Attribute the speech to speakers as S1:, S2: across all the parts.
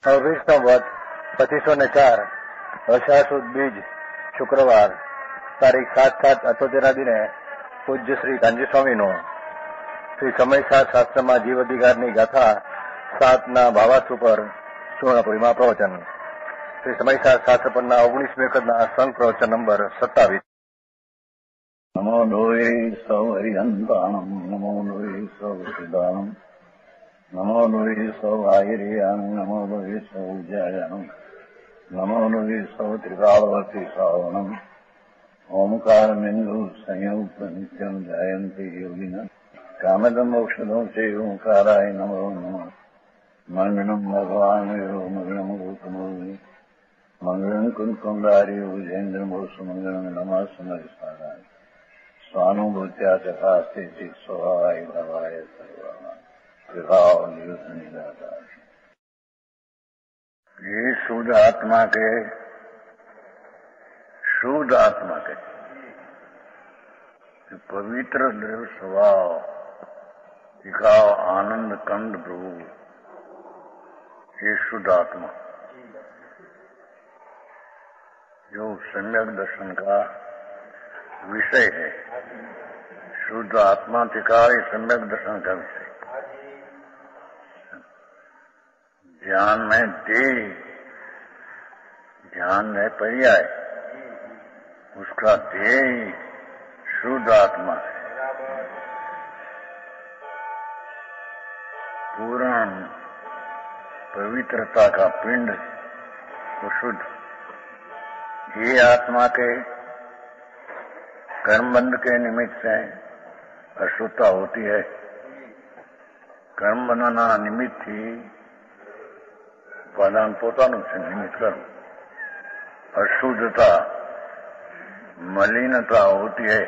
S1: 20 संवत 2504 અષાઢ સુદ બીજ શુક્રવાર તારીખ 7/7/78 દિને પૂજ્ય શ્રી કાંજી સ્વામીનો શ્રી સમયસાર શાસ્ત્રમાં જીવ અધિકારની ગાથા 7ના ભાવાર્થ ઉપર સુવર્ણપુરીમાં પ્રવચન. શ્રી સમયસાર શાસ્ત્ર પરના 19મી વખતના સંઘ પ્રવચન નંબર 27.
S2: નમો લોહી સૌ હરિહંતાણમ નમો લોહી સૌ સિદ્ધાણમ નમો લોહી સૌ આહિર્યાન નમો લોહી સૌ જયાનમ નમો લોહી સૌ ત્રિકાળવતી શ્રાવણમ ઓમકાર બિંદુ સંયુક્ત નિત્યમ જયંતી યોગિન કામદમ ઔષધો સે ઓંકારાય નમો નમઃ. મંગળમ ભગવાન મંગળમ ગૌતમોની મંગળમ કુંકુંડારી વિજેન્દ્રમોસુ મંગળમ નમઃ સમયસારાય स्वानुभूत्या चकास्ते स्वभावाय भवाय सर्वभाव विभाव नियुद्ध निराधार. ये शुद्ध आत्मा के पवित्र दृढ़ स्वभाव दिखाओ आनंद कंद प्रभु, ये शुद्ध आत्मा जो सम्यक दर्शन का विषय है. शुद्ध आत्मा टिका सम्यक दर्शन का विषय. ज्ञान में देह, ज्ञान में पर्याय, उसका देह शुद्ध आत्मा है. पूर्ण पवित्रता का पिंड वो शुद्ध. ये आत्मा के कर्मबंध के निमित्त से अशुद्धता होती है. कर्म बनाना निमित्त ही उपादान पोतानु से निमित्त कर अशुद्धता मलिनता होती है.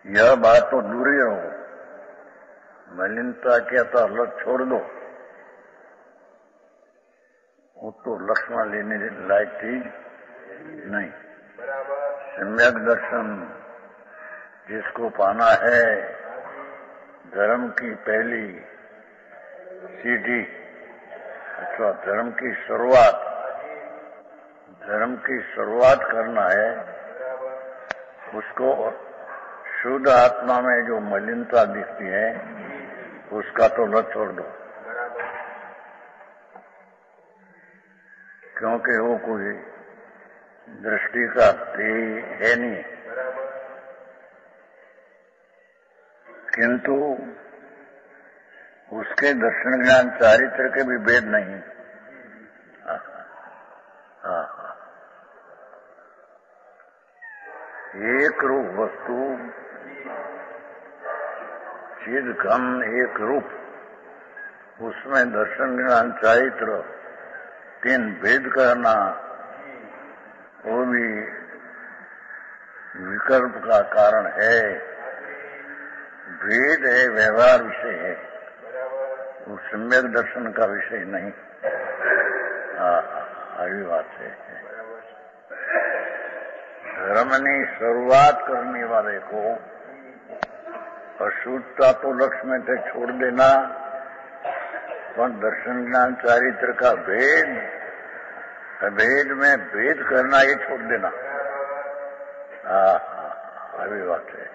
S2: यह बात तो दूर ही रहो. मलिनता क्या तो लत छोड़ दो, वो तो लक्ष्मण लेने लायक थी नहीं. सम्यक दर्शन जिसको पाना है, धर्म की पहली सीढ़ी अथवा धर्म की शुरुआत करना है, उसको शुद्ध आत्मा में जो मलिनता दिखती है उसका तो लत छोड़ दो, क्योंकि वो कोई दृष्टि का ध्येय है नहीं. किंतु उसके दर्शन ज्ञान चारित्र के भी भेद नहीं. एक रूप वस्तु चिद घन एक रूप, उसमें दर्शन ज्ञान चारित्र तीन भेद करना वो भी विकल्प का कारण है. भेद है, व्यवहार विषय है, वो सम्यक दर्शन का विषय नहीं. આવી વાત है. धर्मनी शुरुआत करने वाले को अशुद्धता तो लक्ष्य में से छोड़ देना, पर दर्शन ज्ञान चारित्र का भेद में भेद करना ये छोड़ देना. આવી વાત है.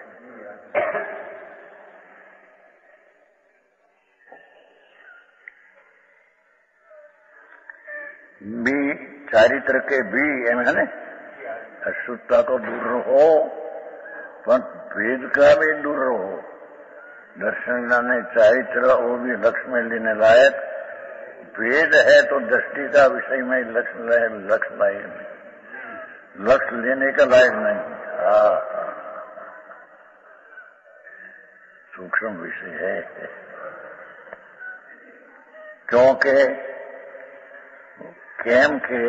S2: बी चारित्र के बी एम है ना, अशुद्धता को दूर रहो पर भेद का भी दूर रहो. दर्शन ज्ञान चारित्र वो भी लक्ष्य में लेने लायक. भेद है तो दृष्टि का विषय में लक्ष्य लेने का लायक नहीं. सूक्ष्म विषय है, क्योंकि केम के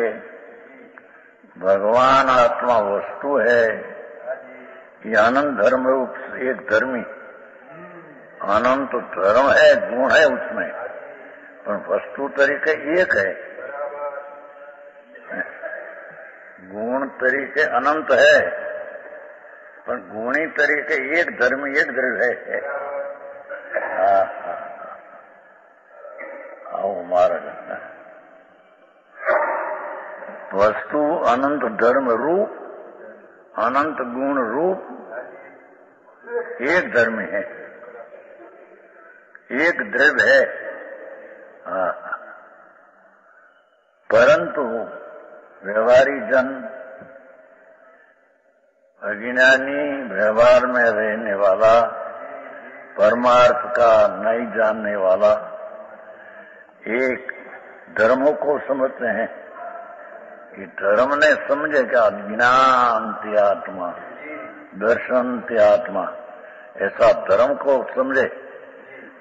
S2: भगवान आत्मा वस्तु है. ये अनंत धर्म रूप एक धर्मी अनंत धर्म है, गुण है उसमें, पर वस्तु तरीके एक है. गुण तरीके अनंत है, पर गुणी तरीके एक धर्म एक द्रव्य है. आओ मारा जाता है। वस्तु अनंत धर्म रूप, अनंत गुण रूप एक धर्म है, एक द्रव्य है। परंतु व्यवहारी जन, अज्ञानी, व्यवहार में रहने वाला, परमार्थ का नहीं जानने वाला एक धर्मों को समझते हैं कि धर्म ने समझे क्या ज्ञान त्यात्मा, दर्शन त्यात्मा, ऐसा धर्म को समझे,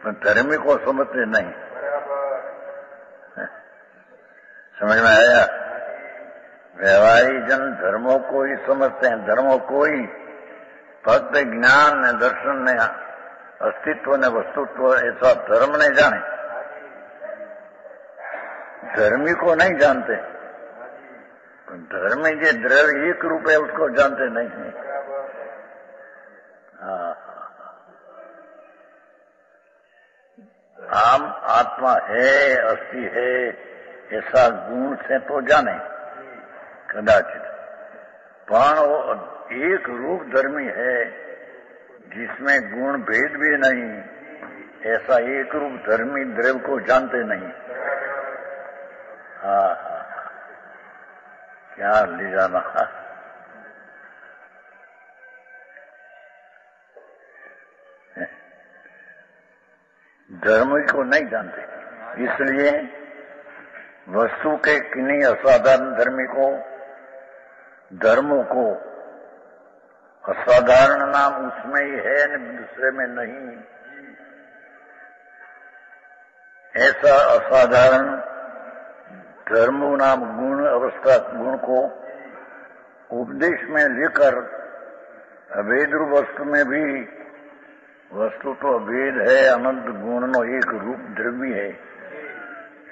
S2: पर धर्मी को समझते नहीं। समझ में आया? व्यवहारी जन धर्मों को ही समझते हैं, धर्मों को ही भक्त ज्ञान ने, दर्शन ने, अस्तित्व ने, वस्तुत्व ऐसा धर्म नहीं जाने, धर्मी को नहीं जानते। धर्मी जो द्रव्य एक रूप है उसको जानते नहीं है। आम आत्मा है, अस्थि है, ऐसा गुण से तो जाने कदाचित, पण वो एक रूप धर्मी है जिसमें गुण भेद भी नहीं, ऐसा एक रूप धर्मी द्रव्य को जानते नहीं। क्या ले जाना। धर्म को नहीं जानते, इसलिए वस्तु के किन्हीं असाधारण धर्मी को, धर्मों को असाधारण नाम उसमें ही है न दूसरे में नहीं, ऐसा असाधारण धर्म नाम गुण अवस्था गुण को उपदेश में लेकर अभेद रूप वस्तु में भी, वस्तु तो अभेद है, अनंत गुण नो एक रूप द्रव्य है,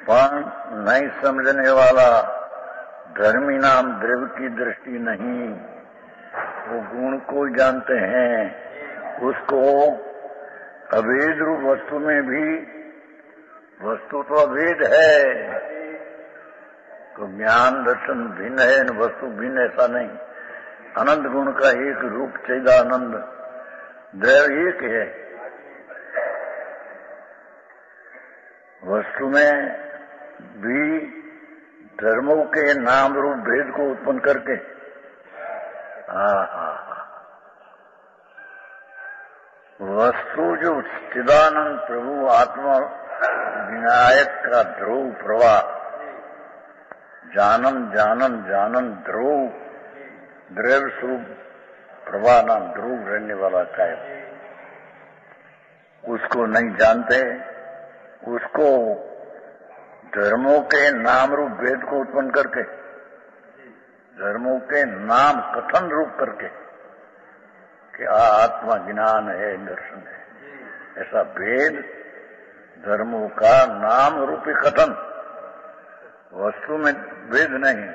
S2: पर नहीं समझने वाला धर्मी नाम द्रव्य की दृष्टि नहीं, वो गुण को जानते हैं, उसको अभेद रूप वस्तु में भी, वस्तु तो अभेद है, तो ज्ञान दर्शन भिन्न है, वस्तु भिन्न ऐसा नहीं, अनंत गुण का एक रूप चैदानंद द्रव्य एक है। वस्तु में भी धर्मों के नाम रूप भेद को उत्पन्न करके वस्तु जो चिदानंद प्रभु आत्मा विनायक का ध्रुव प्रवाह, जानन जानन जानन ध्रुव द्रव्य स्वरूप प्रवाह नाम ध्रुव रहने वाला है, उसको नहीं जानते, उसको धर्मों के नाम रूप भेद को उत्पन्न करके, धर्मों के नाम कथन रूप करके कि आत्मा ज्ञान है, दर्शन है, ऐसा भेद धर्मों का नाम रूपी कथन, वस्तु में भेद नहीं।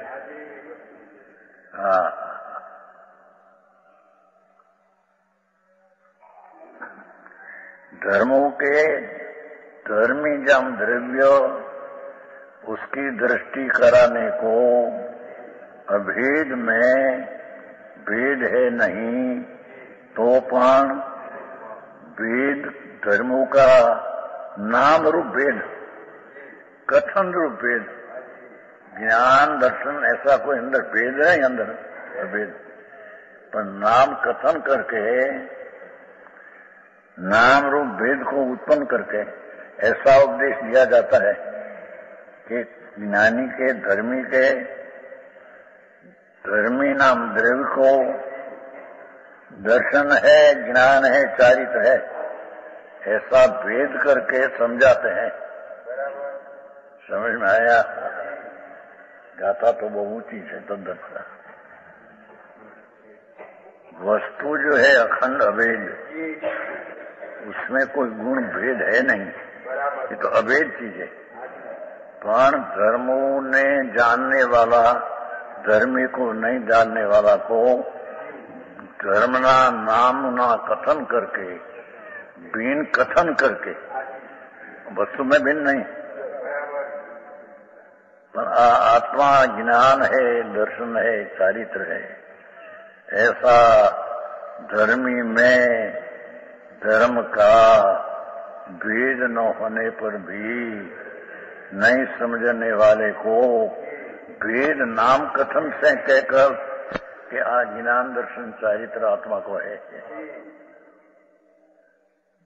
S2: धर्मों के धर्मी जम द्रव्य उसकी दृष्टि कराने को अभेद में भेद है नहीं, तो पण भेद धर्मों का नाम रूप भेद, कथन रूप भेद, ज्ञान दर्शन ऐसा कोई अंदर भेद नहीं, अंदर अभेद, पर नाम कथन करके, नाम रूप भेद को उत्पन्न करके ऐसा उपदेश दिया जाता है कि ज्ञानी के, धर्मी नाम द्रव्य को दर्शन है, ज्ञान है, चारित्र है, ऐसा भेद करके समझाते हैं। समझ में आया? गाथा तो बहुत ऊंची है, तो दर्शा वस्तु जो है अखंड अभेद, उसमें कोई गुण भेद है नहीं, ये तो अभेद चीज है। पर धर्मों ने जानने वाला धर्मी को नहीं जानने वाला को धर्मना नामना कथन करके, बीन कथन करके, वस्तु में भिन्न नहीं, पर आत्मा ज्ञान है, दर्शन है, चारित्र है। ऐसा धर्मी में धर्म का भेद न होने पर भी नहीं समझने वाले को भेद नाम कथन से कहकर कि ज्ञान दर्शन चारित्र आत्मा को है।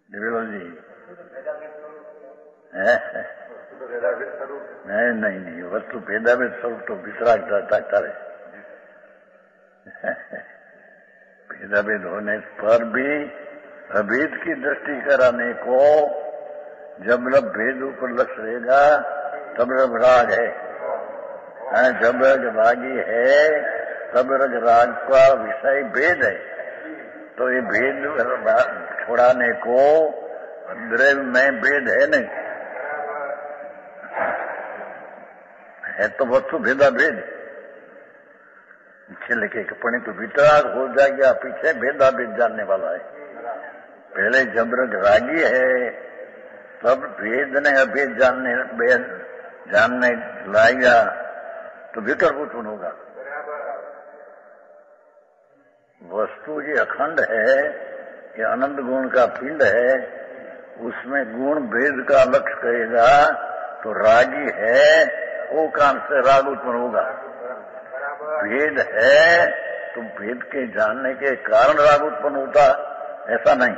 S2: विरोल जी नहीं, वस्तु भेदाभेद स्वरूप तो वितराग जाता है। भेदाभेद होने पर भी अभेद की दृष्टि कराने को जब जब भेद ऊपर लक्ष्य रहेगा तब रग राग है, जब रग रागी है तब रग राग का विषय भेद है। तो ये भेद छोड़ाने को द्रव्य में भेद है नहीं, है तो वस्तु भेदा भेद। लेके कपड़े तो वितराग हो जाएगा, पीछे भेदा भेद जानने वाला है। पहले जब रग रागी है तब भेद ने अभेद जानने लाएगा तो विकल्प उत्पन्न होगा। वस्तु ये अखंड है, ये अनंत गुण का पिंड है, उसमें गुण भेद का लक्ष्य करेगा तो रागी है, वो काम से राग उत्पन्न होगा। भेद है तो भेद के जानने के कारण राग उत्पन्न होता, ऐसा नहीं,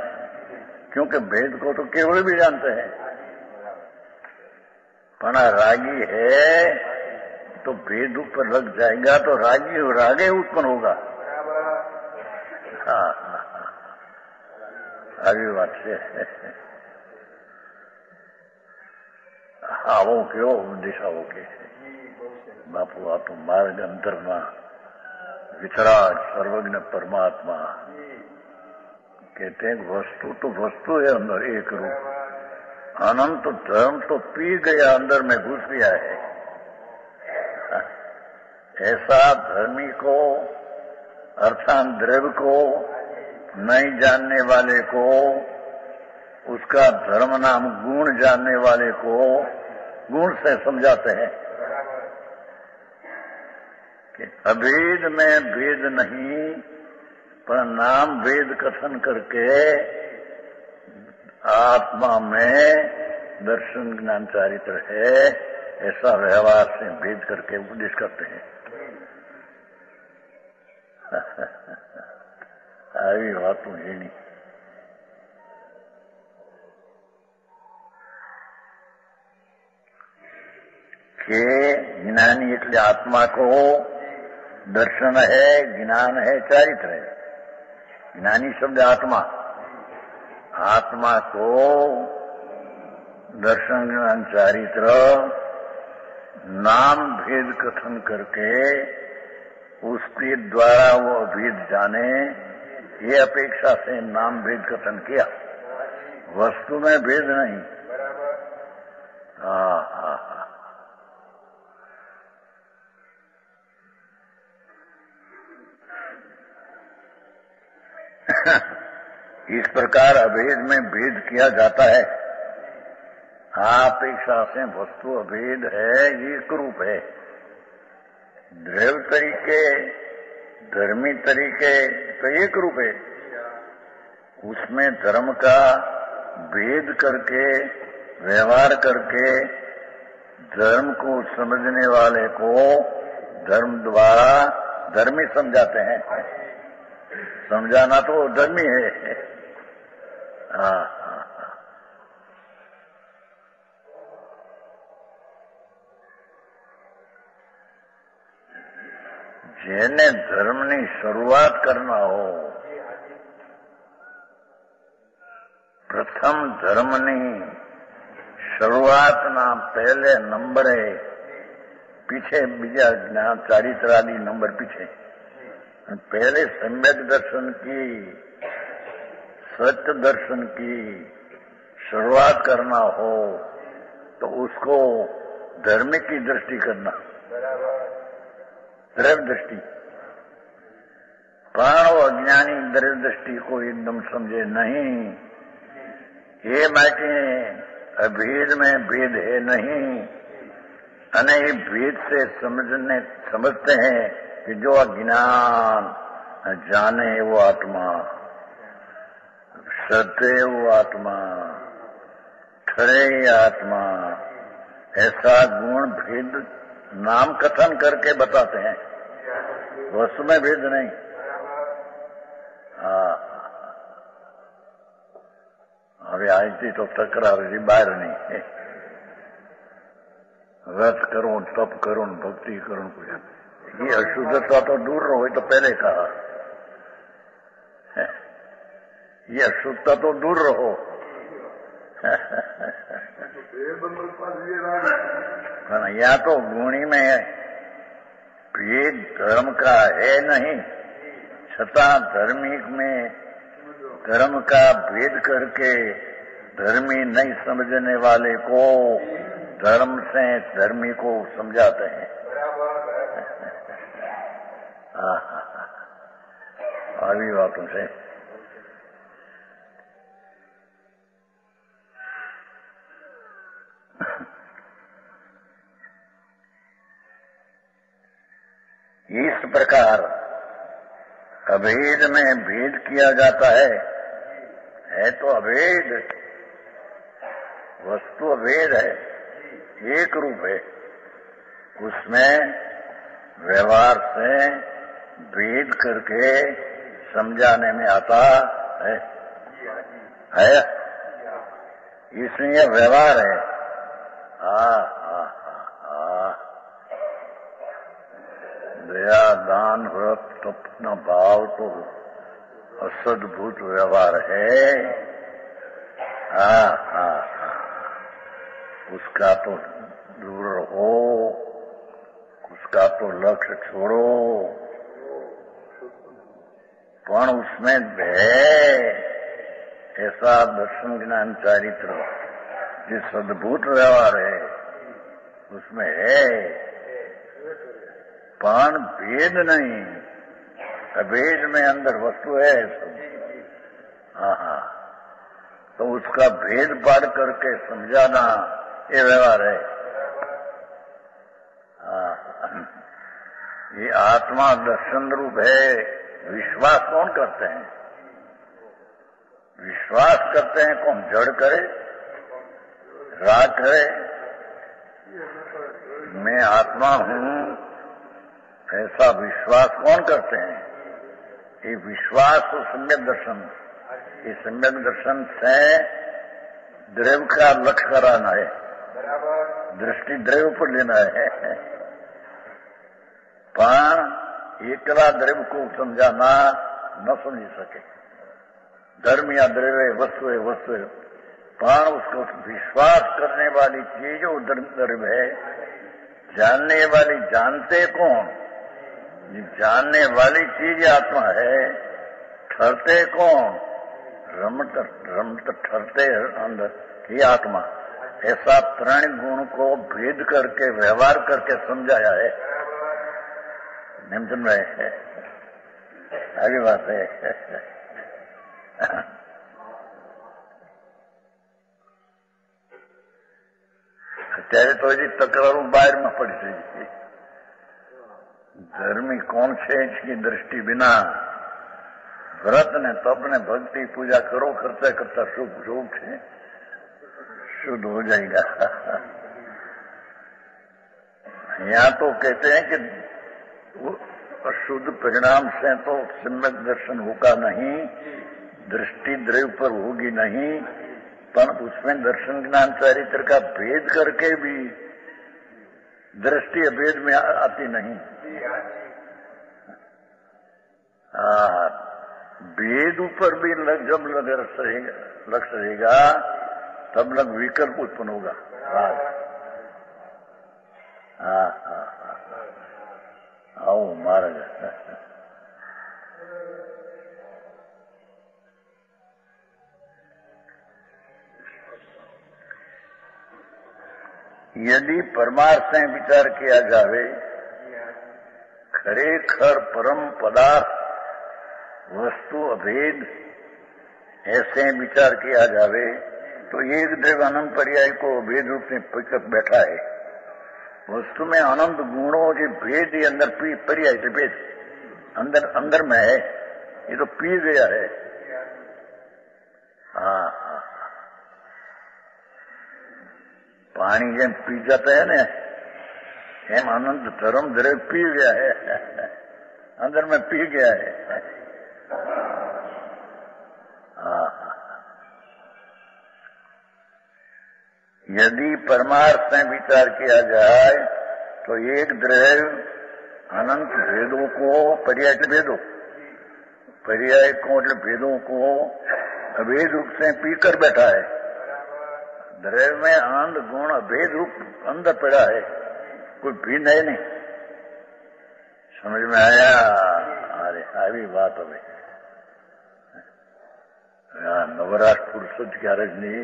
S2: क्योंकि भेद को तो केवल भी जानते हैं। पना रागी है तो भेद ऊपर लग जाएगा तो रागी और रागे उत्पन्न होगा। हाँ, આવી વાત છે। આવો કેવો દિશાઓ કે બાપુ આ તો માર્ગ અંતરમાં વિતરાગ સર્વજ્ઞ પરમાત્मा कहते हैं वस्तु तो वस्तु है, अंदर एक रूप। अनंत धर्म तो पी गया, अंदर में घुस गया है। ऐसा धर्मी को अर्थात द्रव्य को नहीं जानने वाले को, उसका धर्म नाम गुण जानने वाले को गुण से समझाते हैं कि अभेद में भेद नहीं, पर नाम भेद कथन करके आत्मा में दर्शन ज्ञान चारित्र है, ऐसा व्यवहार से भेद करके उपदेश करते हैं। આવી વાતો એની કે જ્ઞાની એટલે આત્મા को दर्शन है, ज्ञान है, चारित्र है। ज्ञानी शब्द आत्मा, आत्मा को दर्शन ज्ञान चारित्र नाम भेद कथन करके उसके द्वारा वो अभेद जाने, ये अपेक्षा से नाम भेद कथन किया। वस्तु में भेद नहीं। इस प्रकार अभेद में भेद किया जाता है। अपेक्षा से वस्तु अभेद है, एक रूप है। द्रव्य तरीके, धर्मी तरीके तो एक रूप है। उसमें धर्म का भेद करके, व्यवहार करके धर्म को समझने वाले को धर्म द्वारा धर्मी समझाते हैं। समझाना तो धर्मी है। જેને ધર્મની શરૂઆત કરना हो, પ્રથમ ધર્મની શરૂઆતના પહેલે નંબરે पीछे बीजा ज्ञान चारित्र आदि नंबर पीछे, पहले सम्यक दर्शन की, सत्य दर्शन की शुरुआत करना हो तो उसको धर्म की दृष्टि करना, द्रव्य दृष्टि। प्राण अज्ञानी द्रव्य दृष्टि को एकदम समझे नहीं। ये बातें अभेद में भेद है नहीं, અને એ ભેદ से समझते हैं कि जो अज्ञान जाने वो आत्मा, सत्य वो आत्मा, ठहरे आत्मा, ऐसा गुण भेद नाम कथन करके बताते हैं, वस्तु में भेद नहीं। હવે આજથી તો તકરાર બહાર નહીં, व्रत करो, तप करो, भक्ति करो, ये अशुद्धता तो दूर रहो, तो पहले कहा ये अशुद्धता तो दूर रहो। या तो गुणी में भेद धर्म का है नहीं, छता धार्मिक में धर्म का भेद करके धर्मी नहीं समझने वाले को धर्म से धर्मी को समझाते हैं। આવી વાતો છે। इस प्रकार अभेद में भेद किया जाता है तो अभेद, वस्तु अभेद है, एक रूप है, उसमें व्यवहार से भेद करके समझाने में आता है, इसलिए व्यवहार है। दया दान व्रत तपना भाव तो असद्भुत व्यवहार है। उसका तो दूर रहो, उसका तो लक्ष्य छोड़ो, पण उसमें है ऐसा दर्शन ज्ञान चारित्र जिस अद्भुत व्यवहार है उसमें है, पण भेद नहीं, अभेद में अंदर वस्तु है सब। तो उसका भेद पाड़ करके समझाना ये व्यवहार है। ये आत्मा दर्शन रूप है। विश्वास कौन करते हैं? विश्वास करते हैं कौन? जड़ करे, राग करे, मैं आत्मा हूं, ऐसा विश्वास कौन करते हैं? ये विश्वास तो सम्यक दर्शन, ये सम्यक दर्शन से द्रव्य का लक्ष्य कराना है, दृष्टि द्रव्य पर लेना है, पर एकला द्रव्य को समझाना न समझ सके। धर्म या द्रव्य वस्तु है, वस्तु है, पर उसको विश्वास करने वाली चीज वो द्रव्य है। जानने वाली जानते कौन? जानने वाली चीज आत्मा है। ठहरते कौन? रमत ठहरते अंदर ही आत्मा। ऐसा त्रण गुण को भेद करके व्यवहार करके समझाया है। निमचन रहे है, आगे बात है। અત્યારે તો હજી તકરારો બહારમાં પડી રહી છે। ધર્મી કોણ છે इसकी दृष्टि बिना व्रत ने तप ने भक्ति पूजा करो, करता करता शुभ शुभ है, शुद्ध हो जाएगा। यहाँ तो कहते हैं कि अशुद्ध परिणाम से तो सम्यक दर्शन होगा नहीं, दृष्टि द्रव्य पर होगी नहीं, पर उसमें दर्शन ज्ञान चरित्र का भेद करके भी दृष्टि अभेद में आती नहीं। भेद ऊपर भी जब लक्ष्य रहेगा तब लग विकल्प उत्पन्न होगा। आओ महाराज। यदि परमार्थ से विचार किया जावे, खरेखर परम पदार्थ वस्तु अभेद ऐसे विचार किया जावे तो एक द्रव्य अनंत पर्याय को अभेद रूप में पकड़ बैठा है। वस्तु में अनंत गुणों के भेद ही अंदर पर्याय से भेद अंदर अंदर में है, ये तो पी गया है। हाँ, पानी जेम पी जाता है ना, एम अनंत धर्म द्रव्य पी गया है, अंदर में पी गया है। यदि परमार्थ में विचार किया जाए तो एक द्रव्य अनंत भेदों को पर्याय से भेदों पर्याय को मतलब भेदों को अभेद रूप से पीकर बैठा है। द्रव्य में आनंद गुण अभेद रूप अंदर पड़ा है, कोई भिन्न है नहीं। समझ में आया? अरे આવી વાત હવે નવરાશ પુરુષો જ ક્યારે જ નહીં।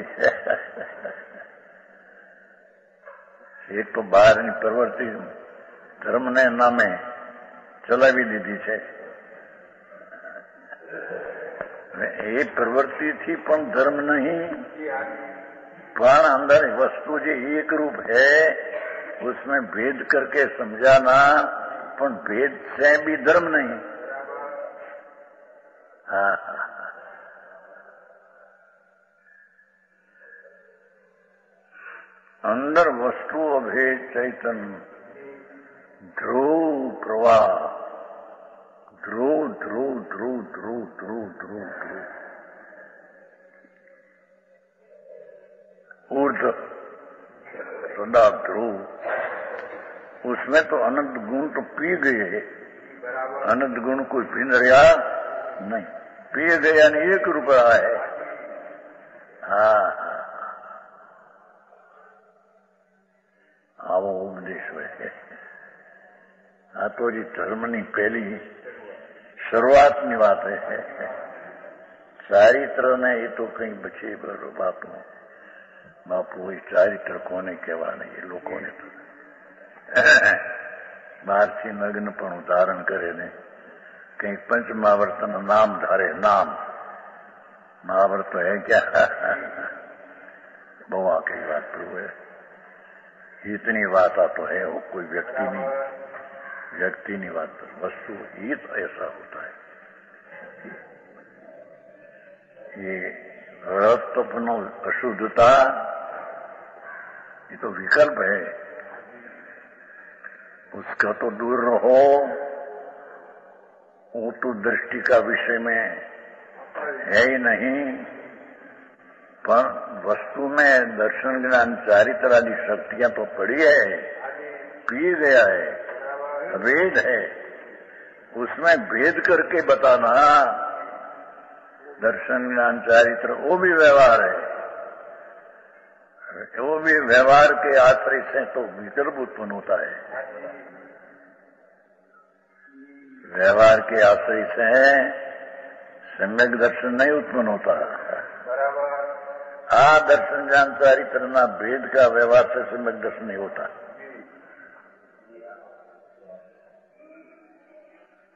S2: એક તો બહારની પ્રવૃત્તિ ધર્મને નામે ચલાવી દીધી છે, એ પ્રવૃત્તિથી પણ ધર્મ નહીં, પણ अंदर वस्तु जो एक रूप है उसमें भेद करके समझाना, पण भेद से भी धर्म नहीं। हाँ, अंदर वस्तु अभेद चैतन्य ध्रुव प्रवाह, ध्रुव ध्रुव ध्रुव ध्रुव ध्रुव ध्रुव ध्रुव ऊर्ध सदा ध्रुव, उसमें तो अनंत गुण तो पी गए, अनंत गुण कोई भिन्न रहा नहीं, पी गया नहीं, एक रुपया है। हाँ, આવો ઉપદેશ હોય છે। આ તો જે ધર્મની પહેલી શરૂઆતની વાત છે। ચારિત્રને એ તો કંઈ બચે બરો બાપુ એ ચારિત્ર કોને કહેવાને, એ લોકોને તો બહારથી નગ્ન પણ ધારણ કરે ને કંઈક पंच महावर्तन नाम धारे, नाम महावर्त है क्या? बहुत आखिरी बात प्रभु है, इतनी बात तो है, वो कोई व्यक्ति नहीं बात, वस्तु ही तो ऐसा होता है। ये रत्न अशुद्धता ये तो विकल्प है, उसका तो दूर रहो, वो तो दृष्टि का विषय में है ही नहीं, पर वस्तु में दर्शन ज्ञान चारित्र आदि शक्तियां तो पड़ी है, पी गया है, भेद है, उसमें भेद करके बताना दर्शन ज्ञान चारित्र वो भी व्यवहार है, वो भी व्यवहार के आश्रय से तो विकल्प उत्पन्न होता है। व्यवहार के आश्रय से सम्यक दर्शन नहीं उत्पन्न होता। दर्शन ज्ञान चारित्र ना भेद का व्यवहार से सम्यक दर्शन नहीं होता।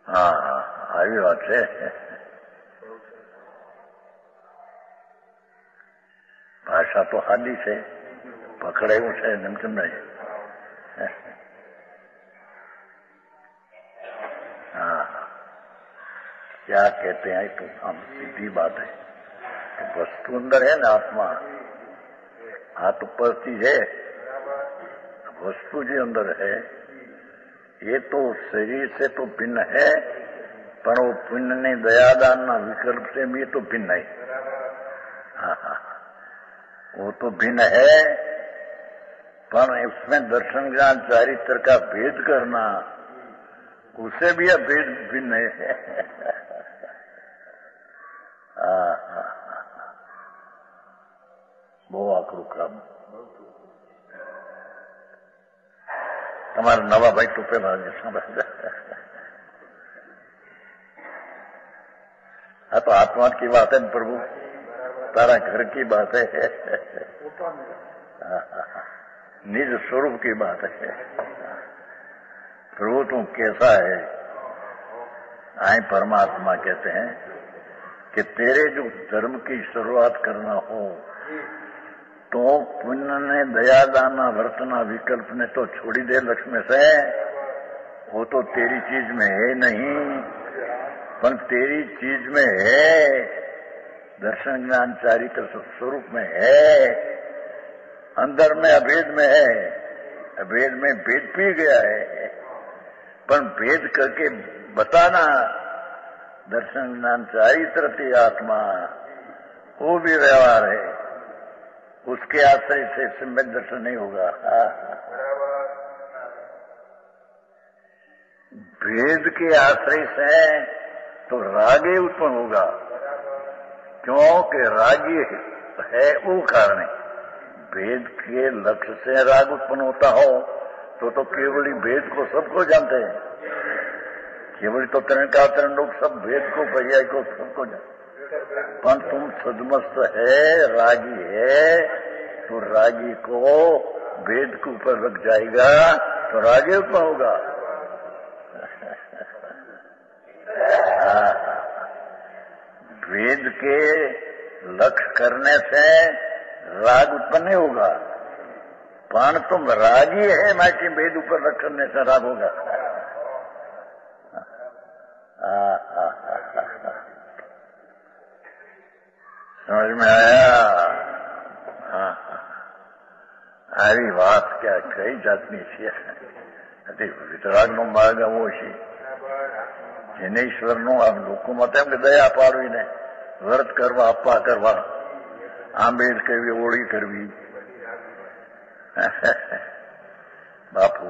S2: हाँ, આવી વાત છે। ભાષા તો હાદી છે, પકડાયું છે નમકમ નહીં। हाँ, क्या कहते हैं तो हम सीधी बात है, तो वस्तु अंदर है ना, आत्मा आत्मपति है, वस्तु जो अंदर है ये तो शरीर से तो भिन्न है, पर वो पुण्य ने दयादान ना विकल्प से भी तो भिन्न है। हाँ, वो तो भिन्न है, पर उसमें दर्शन ज्ञान चारित्र का भेद करना, उसे भी भेद भिन्न है। બહુ આકરું કામ। તમારા નવા ભાઈ તો પેલા हाँ, तो आत्मा की बात है प्रभु, तारा घर की बात है, निज स्वरूप की बात है। प्रभु तुम कैसा है? आए परमात्मा कहते हैं कि तेरे जो धर्म की शुरुआत करना हो तो पुण्य ने दया दाना वर्तना विकल्प ने तो छोड़ी दे लक्ष्मी से, वो तो तेरी चीज में है नहीं, पर तेरी चीज में है, दर्शन ज्ञान चारित्र स्वरूप में है, अंदर में अभेद में है, अभेद में भेद पी गया है, पर भेद करके बताना दर्शन ज्ञान चारित्र थी आत्मा, वो भी व्यवहार है, उसके आश्रय से सम्यक दर्शन नहीं होगा। भेद के आश्रय से तो रागे उत्पन्न होगा, क्योंकि रागी है वो कारण है। भेद के लक्ष्य से राग उत्पन्न होता हो तो केवल ही भेद को सबको जानते हैं, केवल तो तरण लोग सब भेद को पर्याय को सबको जानते, पर तुम सदमस्त है, रागी है, तो रागी को भेद के ऊपर लग जाएगा तो रागे उत्पन्न होगा। भेद के लक्ष्य करने से राग उत्पन्न नहीं होगा, पर तुम रागी है माटी भेद ऊपर लक्ष्य करने से राग होगा। समझ में आया? આવી વાત કે કઈ જાતની છે? વિતરાગનો માર્ગ આવો છે, જેને ઈશ્વરનો આ લોકોમાં તેમ કે દયા પાડવીને વ્રત કરવા, આપવા કરવા, આંબેડ કરવી, ઓળી કરવી, બાપુ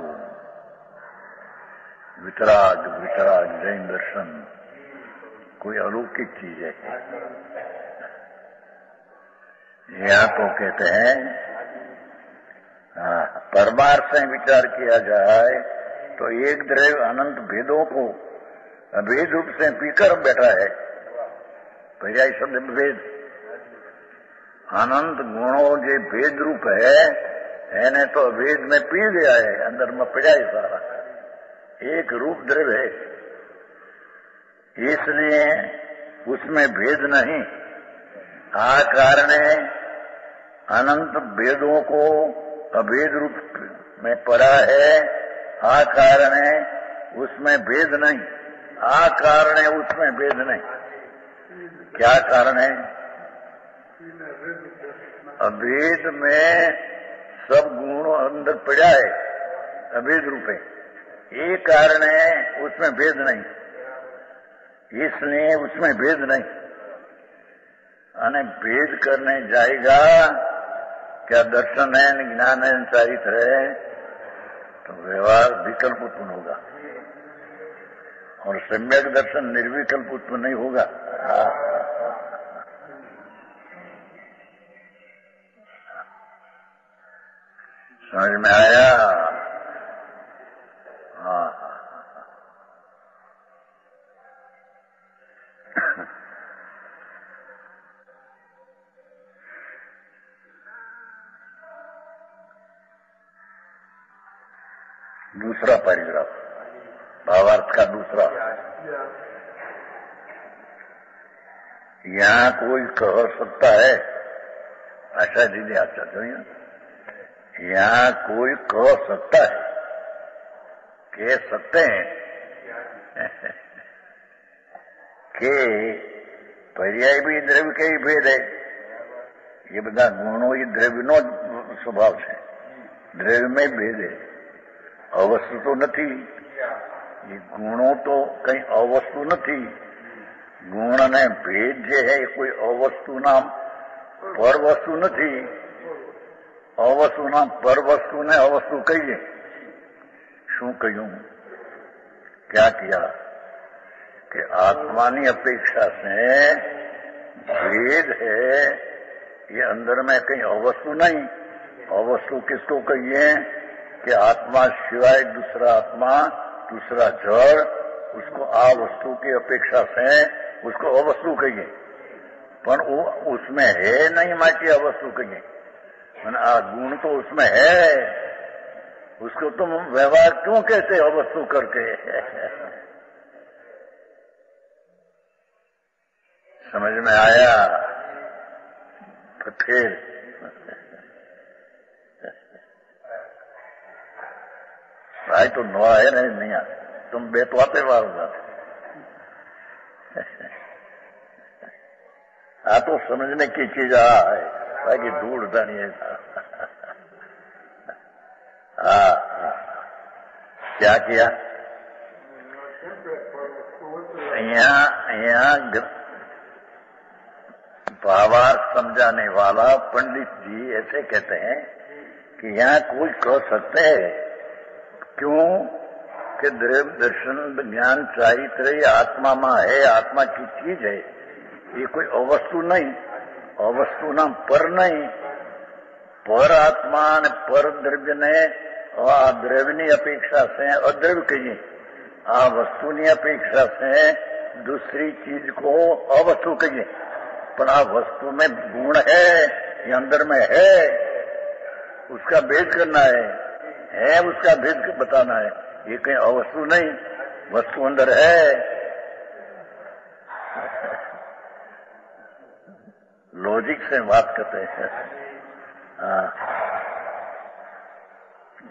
S2: वितराग वितराग जैन दर्शन कोई अलौकिक चीज है। यहाँ तो कहते हैं परमार्थ से विचार किया जाए तो एक द्रव्य अनंत भेदों को अभेद रूप से पीकर बैठा है। पर्याय शब्द भेद, अनंत गुणों जो भेद रूप है એને तो अभेद में पी गया है, अंदर में पड़ा है सारा, एक रूप द्रव्य है, इसलिए उसमें भेद नहीं। आ कारण अनंत भेदों को अभेद रूप में पड़ा है, आ कारण उसमें भेद नहीं, आ कारण उसमें भेद नहीं। क्या कारण है? अभेद में सब गुण अंदर पड़ा है, अभेद रूप है, ये कारण है, उसमें भेद नहीं, इसलिए उसमें भेद नहीं। अने भेद करने जाएगा क्या दर्शन है, ज्ञान है, चारित्र है, तो व्यवहार विकल्प उत्पन्न होगा, और सम्यक दर्शन निर्विकल्प उत्पन्न नहीं होगा। समझ में आया? दूसरा पैराग्राफ, भावार्थ का दूसरा। यहाँ कोई कह सकता है, आशा दीदी अच्छा चाहिए, यहाँ कोई कह सकता है, कह सकते हैं कि पर्याय भी द्रव्य के ही भेद है, ये બધા ગુણો એ દ્રવ્યનો સ્વભાવ છે, દ્રવ્ય में भेद है, अवस्तु तो नहीं, ये गुणों तो कहीं अवस्तु नहीं, गुण ने भेद जे है कोई अवस्तु नाम पर वस्तु नहीं, अवस्तु नाम पर वस्तु ने अवस्तु कहिए। शू कहूं, क्या किया कि आत्मानी अपेक्षा से भेद है, ये अंदर में कहीं अवस्तु नहीं। अवस्तु किसको कहिए कि आत्मा सिवाय दूसरा आत्मा, दूसरा जड़, उसको आ वस्तु की अपेक्षा से उसको अवस्तु कहिए, पर वो उसमें है नहीं, माटी अवस्तु कहिए। आ गुण तो उसमें है, उसको तुम व्यवहार क्यों कहते अवस्तु करके? समझ में आया? तो फिर भाई तो नवा है नहीं आ तुम बेतवाते वार आ तो समझने की चीज है बाकी धूल उठानी है। क्या किया यहाँ भावार्थ समझाने वाला पंडित जी ऐसे कहते हैं कि यहाँ कोई कह सकते है क्यों कि द्रव्य दर्शन ज्ञान चारित्र आत्मा में है, आत्मा की चीज है, ये कोई अवस्तु नहीं, अवस्तु ना पर नहीं, पर आत्मा ने पर द्रव्य ने आ द्रव्यની अपेक्षा से अद्रव्य कहिए, आ वस्तुની अपेक्षा से दूसरी चीज को अवस्तु कहिए, पर आ वस्तु में गुण है ये अंदर में है, उसका भेद करना है उसका भेद बताना है, ये कहीं अवस्तु नहीं, वस्तु अंदर है। लॉजिक से बात करते हैं।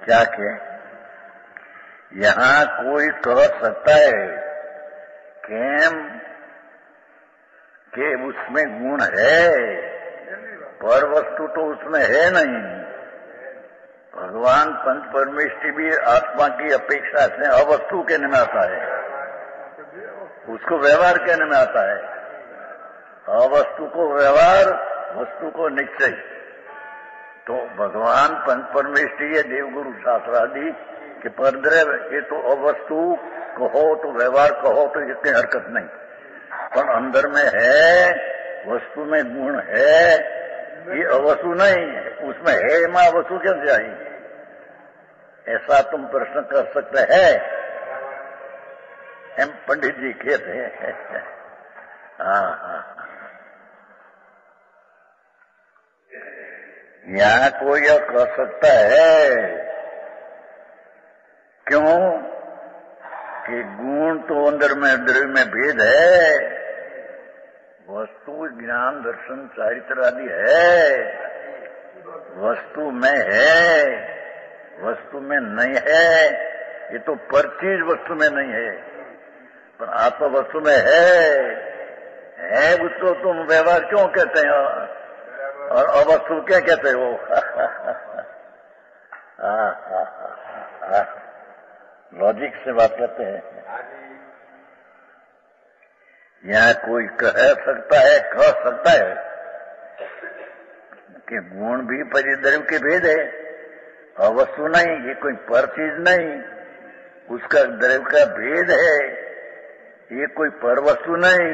S2: क्या के यहां कोई कह सकता है कि उसमें गुण है, पर वस्तु तो उसमें है नहीं। भगवान पंच परमेष्टि भी आत्मा की अपेक्षा से अवस्तु कहने में आता है, उसको व्यवहार कहने में आता है। अवस्तु को व्यवहार, वस्तु को निश्चय। तो भगवान पंच परमेष्टि ये देवगुरु शास्त्र आदि के परद्रव्य ये तो अवस्तु कहो तो व्यवहार कहो तो इसकी हरकत नहीं, पर अंदर में है, वस्तु में गुण है, ये अवस्तु नहीं, उसमें है मां वस्तु कैसे आई, ऐसा तुम प्रश्न कर सकते हैं। एम पंडित जी कहते हैं। हाँ, यहाँ कोई यह कह सकता है क्यों कि गुण तो अंदर में द्रव्य में भेद है, वस्तु ज्ञान दर्शन चारित्र आदि है, वस्तु में है, वस्तु में नहीं है, ये तो पर चीज वस्तु में नहीं है, पर आप वस्तु में है उसको तुम व्यवहार क्यों कहते हो और अवस्तु क्या कहते हो? लॉजिक से बात करते हैं। यहाँ कोई कह सकता है कि गुण भी परिद्रव्य के भेद है, अवस्तु नहीं, ये कोई पर चीज नहीं, उसका द्रव्य का भेद है, ये कोई पर वस्तु नहीं,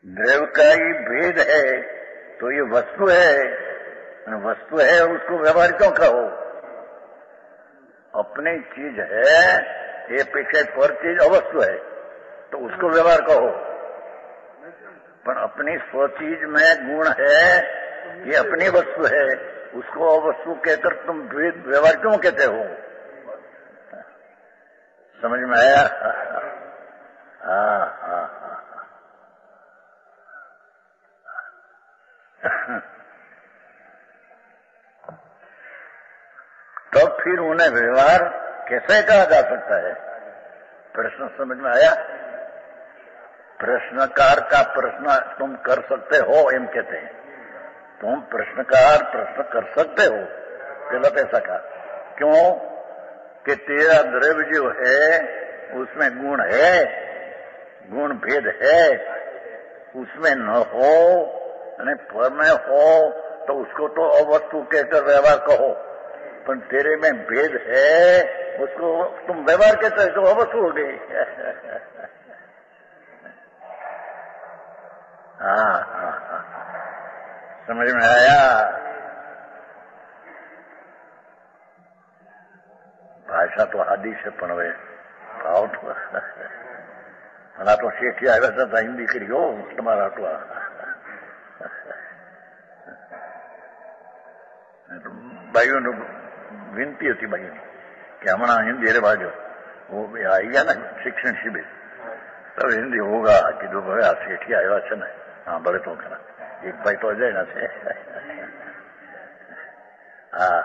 S2: द्रव्य का ही भेद है तो ये वस्तु है, वस्तु है उसको व्यवहार क्यों कहो? अपनी चीज है, ये अपेक्षा पर चीज अवस्तु है तो उसको व्यवहार कहो, पर अपनी स्व चीज में गुण है, ये अपनी वस्तु है, उसको अवस्तु कहकर तुम व्यवहार क्यों कहते हो? समझ में आया? हाँ। तो फिर उन्हें व्यवहार कैसे कहा जा सकता है? प्रश्न समझ में आया? प्रश्नकार का प्रश्न तुम कर सकते हो, एम कहते हैं, तुम प्रश्नकार प्रश्न कर सकते हो, गलत ऐसा कहा क्यों कि तेरा द्रव्य जो है उसमें गुण है, गुण भेद है, उसमें न हो पर में हो तो उसको तो अवस्तु कहकर व्यवहार कहो, पर तेरे में भेद है, उसको तुम व्यवहार कहते हो तो अवस्तु हो गई। हाँ, समझ में आया? भाषा तो आदि से पण હવે ભાવ તો અને તો શેઠી આવ્યા હતા હિન્દી કરી હો તમારા આટલા ભાઈઓને વિનંતી હતી ભાઈઓની कि हमारा हिंदी अरे बाजो वो आई गया ना शिक्षण शिविर तब हिंदी होगा कि दो भाई सेठी आया है ना। हाँ बड़े तो कहना एक भाई तो आ जाए ना से। हाँ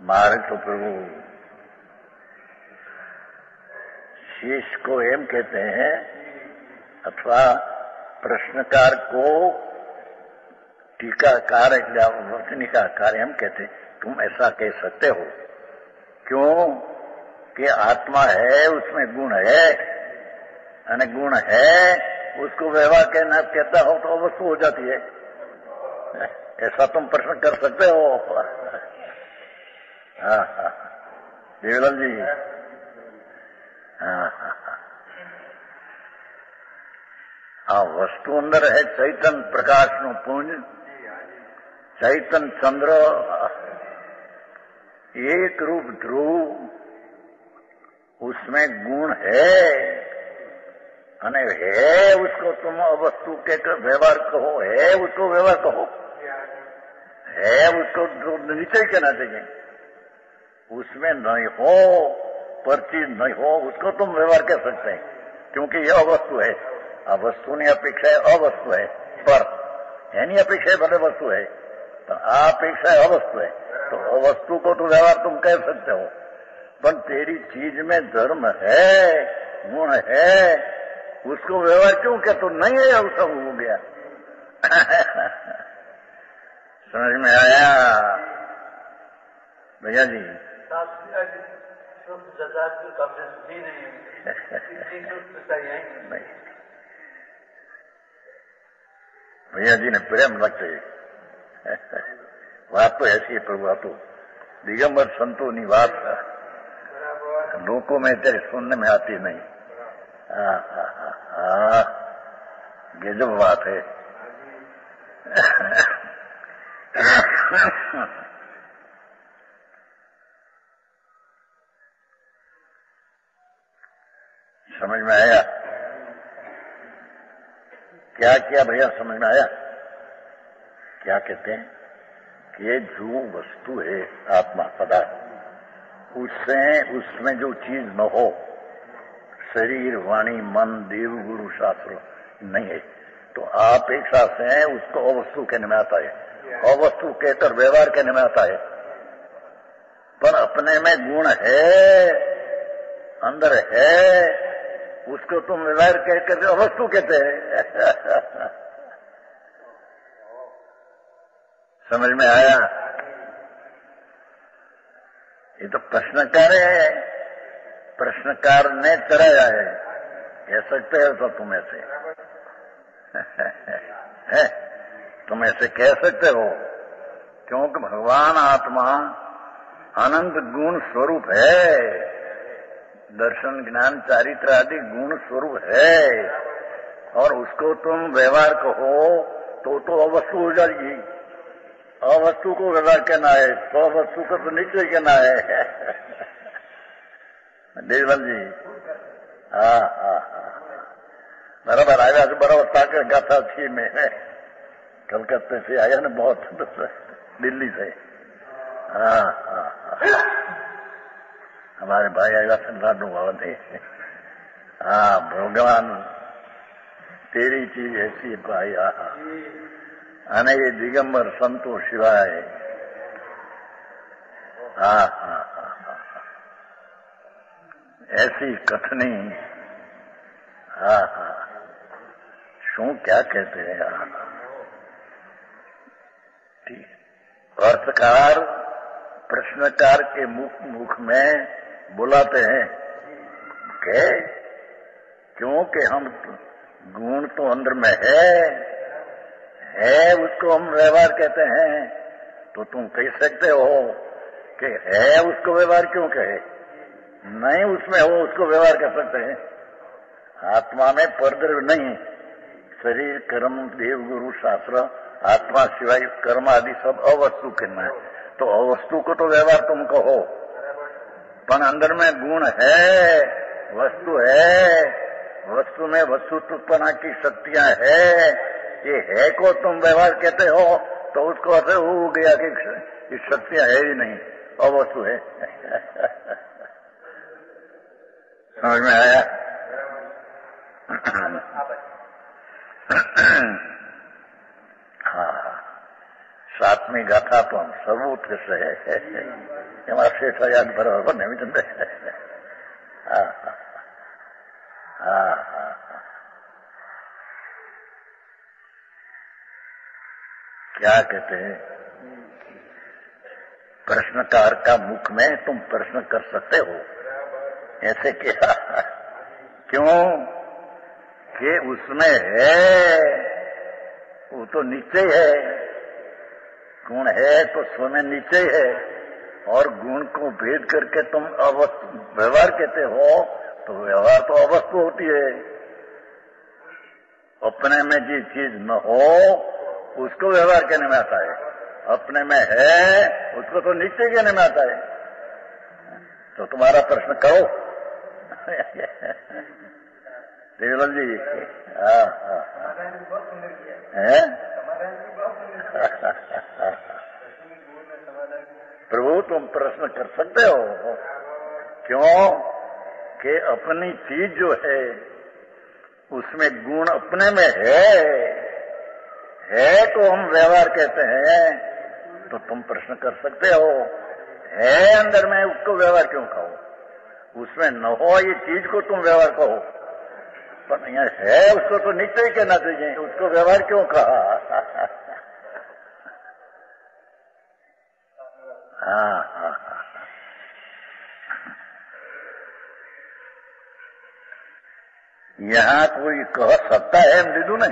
S2: मारे तो प्रभु शीश को एम कहते हैं अथवा प्रश्नकार को टीकाकार या वचनिकाकार एम कहते, तुम ऐसा कह सकते हो। क्यों कि आत्मा है, उसमें गुण है, यानी गुण है, उसको व्यवहार कहना कहता हो तो वस्तु हो जाती है। ऐसा तुम प्रश्न कर सकते हो। हाँ हाँ देवलाल जी, हाँ हाँ हाँ, वस्तु अंदर है चैतन प्रकाश नु पुंज, चैतन चंद्र, एक रूप ध्रुव, उसमें गुण है, अने है उसको तुम वस्तु के व्यवहार कहो, है उसको व्यवहार कहो, है उसको निश्चय कहना चाहिए। उसमें नहीं हो, परचीज नहीं हो, उसको तुम व्यवहार कह सकते हैं, क्योंकि यह वस्तु है। अब वस्तु की अपेक्षा है अवस्तु है, पर एनी अपेक्षा भले वस्तु है, तो अपेक्षा है अवस्तु है, तो अवस्तु को तो व्यवहार तुम कह सकते हो। पर तेरी चीज में धर्म है, गुण है, उसको व्यवहार क्यों क्या? तो नहीं है, वो सब हो गया। समझ में आया भैया जी? नहीं, भैया जी ने प्रेम रखते बात तो ऐसी है प्रभु, आप तो दिगंबर संतों की बात लोगों में तेरे सुनने में आती नहीं। गजब बात है। समझ में आया? क्या किया भैया? समझ में आया? क्या कहते हैं कि जो वस्तु है आत्मा पदार्थ, उसमें जो चीज न हो, शरीर वाणी मन देव गुरु शास्त्र नहीं है, तो अपेक्षा से उसको अवस्तु कहने में आता है। अवस्तु कहकर व्यवहार कहने में आता है। पर अपने में गुण है, अंदर है, उसको तुम व्यवहार कहकर अवस्तु कहते हैं। समझ में आया? ये तो प्रश्नकार है, प्रश्नकार ने चढ़ाया है, कह सकते हो तो तुम ऐसे है, तुम ऐसे कह सकते हो, क्योंकि भगवान आत्मा अनंत गुण स्वरूप है, दर्शन ज्ञान चारित्र आदि गुण स्वरूप है, और उसको तुम व्यवहार कहो तो अवस्तु हो जाएगी। अवस्तु को व्यवहार कहना है, तो वस्तु को तो निश्चय कहना है। देवल जी, हाँ हाँ हाँ, बराबर आया, बराबर ताकत गाथा थी में कलकत्ते से आया ना, बहुत दिल्ली से। हाँ हाँ हाँ, हमारे भाई आया लाडू बाबा थे। हाँ भगवान तेरी चीज ऐसी भाई, आने ये दिगंबर संतो शिवाय। हाँ हाँ हाँ, ऐसी कथनी। हाँ हाँ, शू क्या कहते हैं? ठीक, अर्थकार प्रश्नकार के मुख में बुलाते हैं के, क्योंकि हम गुण तो अंदर में है, उसको हम व्यवहार कहते हैं। तो तुम कह सकते हो कि है, उसको व्यवहार क्यों कहे? नहीं, उसमें हो, उसको व्यवहार कर सकते हैं। आत्मा में परद्रव्य नहीं, शरीर कर्म देव गुरु शास्त्र, आत्मा सिवाय कर्म आदि सब अवस्तु कहना है। तो अवस्तु को तो व्यवहार तुम कहो, पर अंदर में गुण है, वस्तु है, वस्तु में वस्तुत्वपना की शक्तियां है, ये है को तुम व्यवहार कहते हो, तो उसको ऐसे हो गया कि शक्तियां है ही नहीं, अवस्तु है। समझ में आया? हाँ, આત્મી ગાથા પણ સર્વોત્કૃષ્ટ છે. એમાં શેઠ યાદ બરાબર ને વિચંદ્ર. હા હા હા. क्या कहते हैं, प्रश्नकार का मुख में तुम प्रश्न कर सकते हो. ऐसे क्या? क्यों कि उसमें है, वो तो नीचे है. गुण है तो स्वयं नीचे है, और गुण को भेद करके तुम व्यवहार कहते हो, तो व्यवहार तो अवस्तु होती है. अपने में जो चीज न हो उसको व्यवहार कहने में आता है, अपने में है उसको तो नीचे कहने में आता है. तो तुम्हारा प्रश्न करो देवलाल जी. हाँ हाँ है प्रभु तुम प्रश्न कर सकते हो. क्यों कि अपनी चीज जो है उसमें गुण अपने में है तो हम व्यवहार कहते हैं. तो तुम प्रश्न कर सकते हो, है अंदर में उसको व्यवहार क्यों कहो? उसमें न हो ये चीज को तुम व्यवहार कहो, पर यहाँ है उसको तो नीचे ही कहना चाहिए, उसको व्यवहार क्यों कहा? हाँ हाँ हाँ. यहाँ कोई कह सकता है दीदू ने,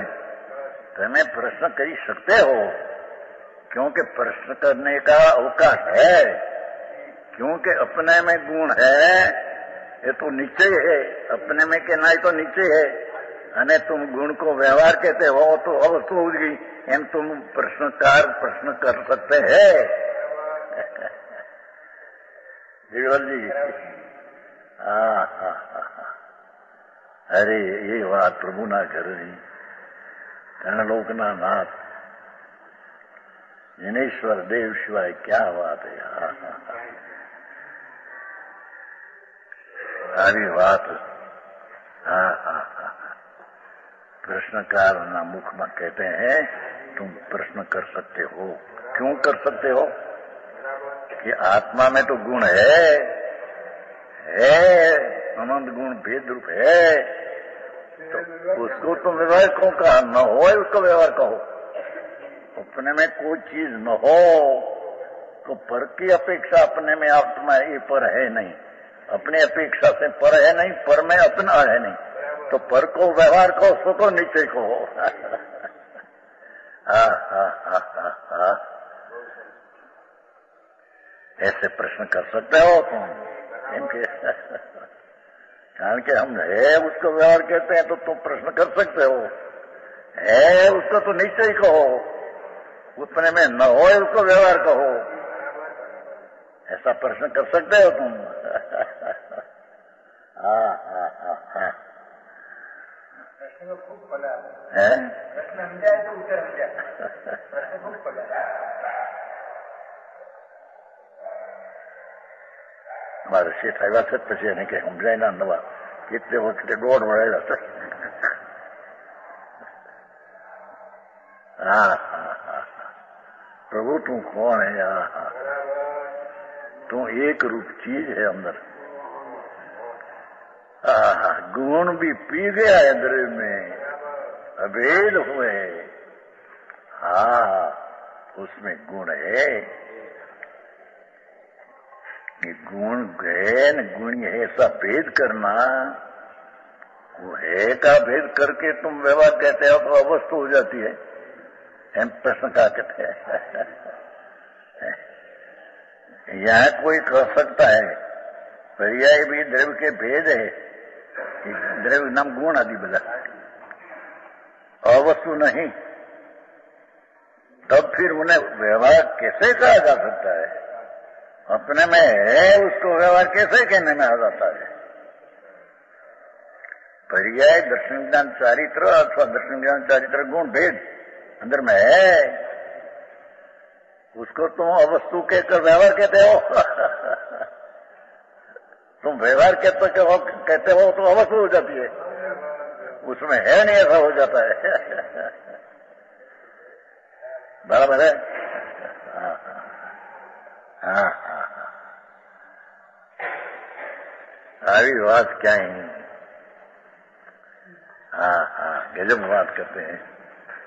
S2: तुम्हें प्रश्न कर सकते हो, क्योंकि प्रश्न करने का अवकाश है. क्योंकि अपने में गुण है ये तो नीचे है, अपने में कहना ही तो नीचे है. अने तुम गुण को व्यवहार कहते हो तो अवस्तु होगी. एम तुम प्रश्नकार प्रश्न कर सकते हैं जीवल जी. हाँ हाँ हाँ. अरे ये बात प्रभु ना करी. कर्णलोकना नाथ जिनेश्वर देव शिवाय क्या बात है. सारी बात. हाँ हाँ हाँ. प्रश्नकार ना मुख में कहते हैं तुम प्रश्न कर सकते हो. क्यों कर सकते हो? कि आत्मा में तो गुण है अनंत गुण भेद रूप है, तो उसको तुम व्यवहार क्यों कहा? न हो उसको व्यवहार कहो. अपने में कोई चीज न हो तो पर की अपेक्षा अपने में आत्मा ये पर है नहीं, अपनी अपेक्षा से पर है नहीं, पर में अपना है नहीं. तो पर को व्यवहार कहो, सो को नीचे कहो. ऐसे प्रश्न कर सकते हो तुम. कारण के हम है उसको व्यवहार कहते हैं, तो तुम प्रश्न कर सकते हो. है उसको तो नीचे ही कहो, अपने में न हो उसको व्यवहार कहो. ऐसा प्रश्न कर सकते हो तुम. हाँ हाँ हाँ हाँ.
S1: प्रश्न खूब पड़ा
S2: है,
S1: प्रश्न समझाए तो उत्तर समझाए. प्रश्न खूब पड़ा.
S2: મારે શેઠ આવ્યા છે પછી એને કઈ સમજાય ના નવા એટલે વખતે દોઢ વળેલા છે. हाँ हाँ हाँ. प्रभु तू कौन है? हाँ हाँ. तू एक रूप चीज है अंदर. हाँ गुण भी पी गया है अंदर में, अभेद हुए. हाँ उसमें गुण है. ये गुण है न गुण है, ऐसा भेद करना. वो है का भेद करके तुम व्यवहार कहते हो तो अवस्था हो जाती है. एम प्रश्न का कहते हैं. यहाँ कोई कह सकता है पर्याय भी द्रव्य के भेद है, द्रव्य नाम गुण आदि बता, अवस्तु नहीं. तब फिर उन्हें व्यवहार कैसे कहा जा सकता है? अपने में है उसको व्यवहार कैसे कहने में आ जाता है? पर्याय दर्शन ज्ञान चारित्र अथवा दर्शन ज्ञान चारित्र गुण भेद अंदर में है, उसको तुम अवस्तु कहकर व्यवहार कहते हो. तुम व्यवहार कहते हो तो अवस्तु हो जाती है, उसमें है नहीं ऐसा हो जाता है. बराबर है. हाँ हाँ हाँ, આવી વાત ક્યાંય હા હા ગજબ વાત કરते हैं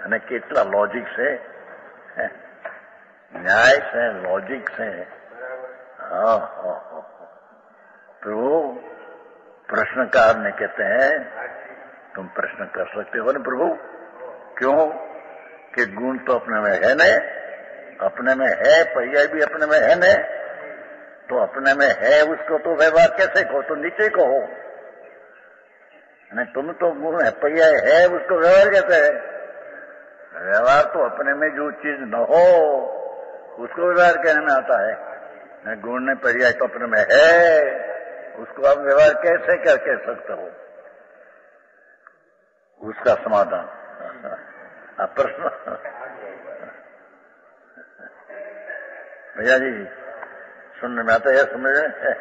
S2: અને કેટલા લોજિક છે, न्याय से लॉजिक से। हाँ हाँ हाँ, तो प्रश्नकार ने कहते हैं तुम प्रश्न कर सकते हो ना प्रभु, क्यों कि गुण तो अपने में है न, अपने में है, पर्याय भी अपने में है न, तो अपने में है उसको तो व्यवहार कैसे कहो, तो नीचे कहो। नहीं, तुम तो गुण है, पर्याय है, उसको व्यवहार कैसे है? व्यवहार तो अपने में जो चीज न हो उसको व्यवहार कहने में आता है। गुण ने पर्याय तो अपने में है, उसको आप व्यवहार कैसे क्या कह सकते हो? उसका समाधान प्रश्न। भैया जी सुनने में आता है, समझ रहे?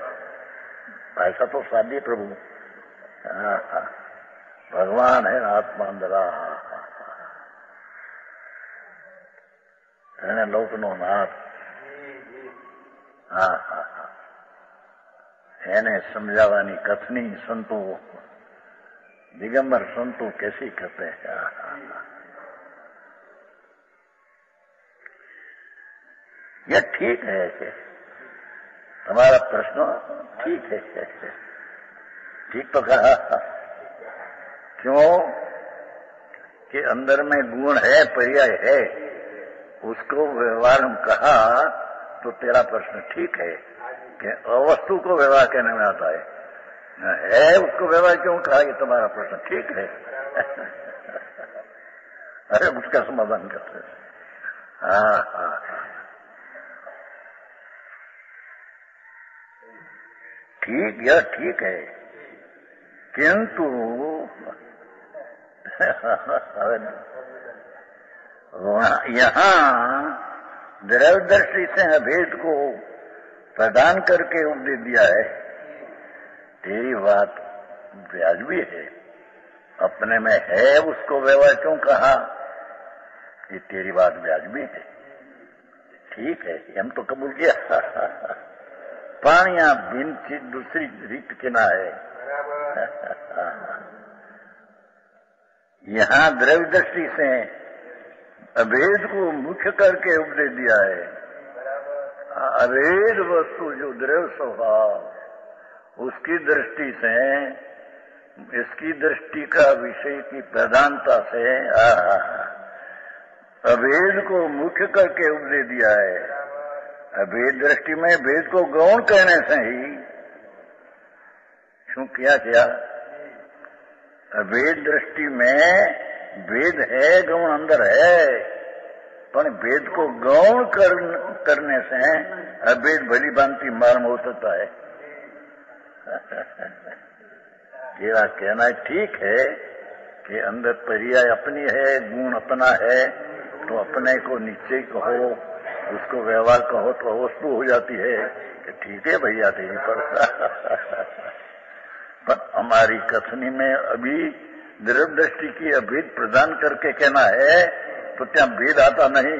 S2: ऐसा तो सादी प्रभु भगवान है आत्मा अंदर એને લોકનો નાથ, હા હા હા, એને સમજાવવાની કથની સંતો दिगंबर संतो कैसी करते हैं। यह ठीक है कि हमारा प्रश्न ठीक है, ठीक तो कहा, क्यों कि अंदर में गुण है, पर्याय है, उसको व्यवहार हम कहा तो तेरा प्रश्न ठीक है कि अवस्तु को व्यवहार कहने में आता है उसको व्यवहार क्यों कहा, ये तुम्हारा प्रश्न ठीक है। अरे उसका समाधान करते हैं। हाँ हाँ ठीक, यह ठीक है, किंतु यहाँ द्रव्य दृष्टि से अभेद को प्रदान करके उपदेश दिया है। तेरी बात व्याजबी है, अपने में है उसको व्यवहार क्यों कहा, ये तेरी बात व्याजबी है, ठीक है, हम तो कबूल किया। पानी यहाँ बिन चीज दूसरी रीत के ना है। यहाँ द्रव्य दृष्टि से अभेद को मुख्य करके उपदेश दिया है। अभेद वस्तु जो द्रव्य स्वभाव, उसकी दृष्टि से, इसकी दृष्टि का विषय की प्रधानता से अभेद को मुख्य करके उपदेश दिया है। अभेद दृष्टि में भेद को गौण कहने से ही क्यों किया अभेद दृष्टि में भेद है, गौण अंदर है, पर भेद को गौण करने से अभेद भली भांति मालूम हो सकता है। तेरा कहना ठीक है कि अंदर पर्याय अपनी है, गुण अपना है, तो अपने को नीचे कहो, उसको व्यवहार कहो तो वस्तु हो जाती है कि ठीक है भैया तेरी पर हमारी कथनी में अभी द्रव्य दृष्टि की अभेद प्रदान करके कहना है तो क्या भेद आता नहीं।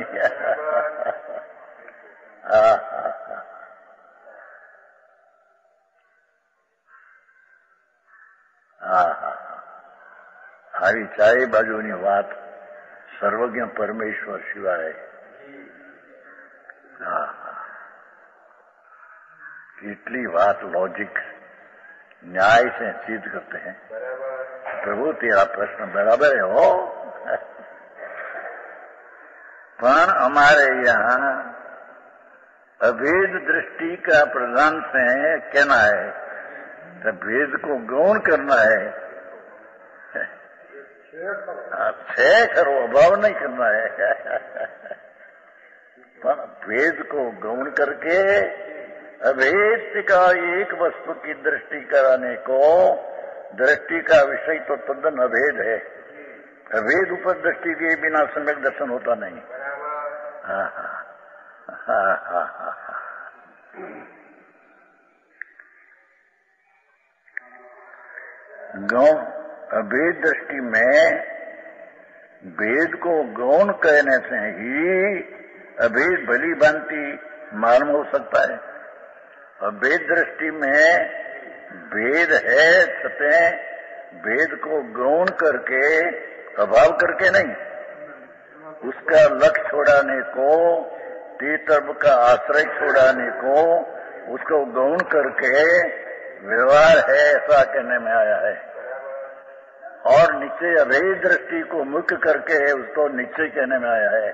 S2: આવી ચારે બાજુની વાત સર્વજ્ઞ પરમેશ્વર સિવાય કેટલી વાત लॉजिक न्याय से सिद्ध करते हैं। प्रभु तेरा प्रश्न बराबर है हो, पर हमारे यहाँ अभेद दृष्टि का प्रधान से कहना है तो भेद को गौण करना है, छह करो अभाव नहीं करना है। पर भेद को गौण करके अभेद का एक वस्तु की दृष्टि कराने को, दृष्टि का विषय तो तद्दन अभेद है, अभेद ऊपर दृष्टि के बिना सम्यक दर्शन होता नहीं। गौण अभेद दृष्टि में भेद को गौण कहने से ही अभेद भली भांति मालूम हो सकता है। और वेद दृष्टि में भेद है, सत्य भेद को गौण करके अभाव करके नहीं, उसका लक्ष्य छोड़ाने को, तीतर्भ का आश्रय छोड़ाने को, उसको गौण करके व्यवहार है ऐसा कहने में आया है। और निश्चय अभेद दृष्टि को मुख्य करके उसको निश्चय कहने में आया है।